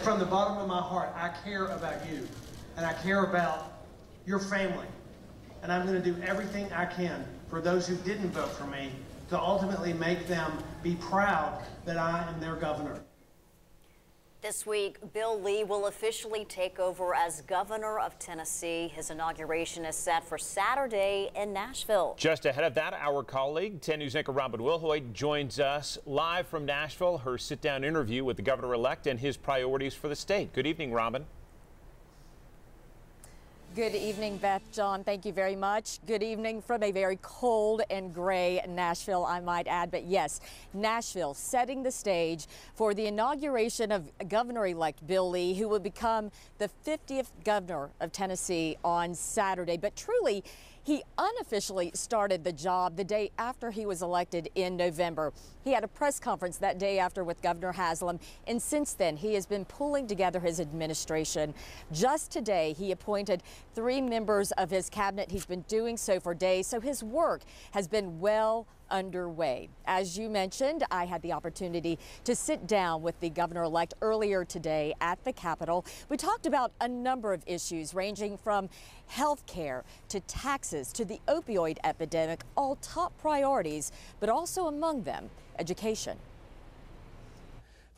From the bottom of my heart, I care about you, and I care about your family, and I'm going to do everything I can for those who didn't vote for me to ultimately make them be proud that I am their governor. This week, Bill Lee will officially take over as governor of Tennessee. His inauguration is set for Saturday in Nashville. Just ahead of that, our colleague, 10 News anchor Robin Wilholt joins us live from Nashville. Her sit-down interview with the governor-elect and his priorities for the state. Good evening, Robin. Good evening, Beth, John. Thank you very much. Good evening from a very cold and gray Nashville, I might add. But yes, Nashville setting the stage for the inauguration of Governor-elect Bill Lee, who will become the 50th governor of Tennessee on Saturday. But truly, he unofficially started the job the day after he was elected in November. He had a press conference that day after with Governor Haslam, and since then he has been pulling together his administration. Just today he appointed 3 members of his cabinet. He's been doing so for days, so his work has been well underway. As you mentioned, I had the opportunity to sit down with the governor-elect earlier today at the Capitol. We talked about a number of issues ranging from health care to taxes to the opioid epidemic, all top priorities, but also among them, education.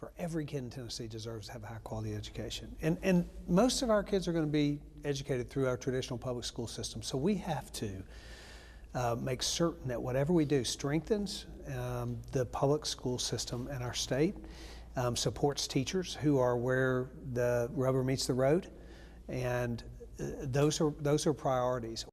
For every kid in Tennessee deserves to have a high-quality education. And most of our kids are going to be educated through our traditional public school system, so we have to make certain that whatever we do strengthens the public school system in our state, supports teachers who are where the rubber meets the road, and those are priorities.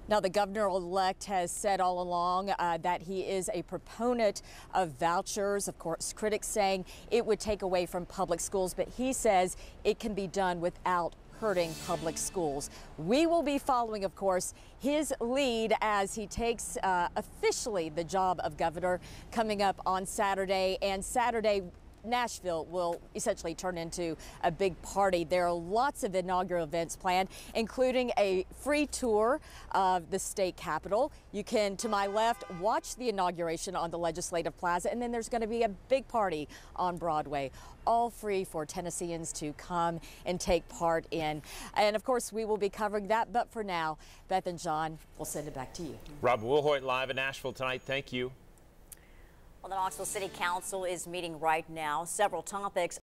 Now, the governor-elect has said all along that he is a proponent of vouchers. Of course, critics saying it would take away from public schools, but he says it can be done without hurting public schools. We will be following, of course, his lead as he takes officially the job of governor coming up on Saturday. And Saturday, Nashville will essentially turn into a big party. There are lots of inaugural events planned, including a free tour of the state capitol. You can, to my left, watch the inauguration on the Legislative Plaza, and then there's going to be a big party on Broadway, all free for Tennesseans to come and take part in. And of course, we will be covering that. But for now, Beth and John, we'll send it back to you. Robin Wilholt live in Nashville tonight. Thank you. Well, the Knoxville City Council is meeting right now. Several topics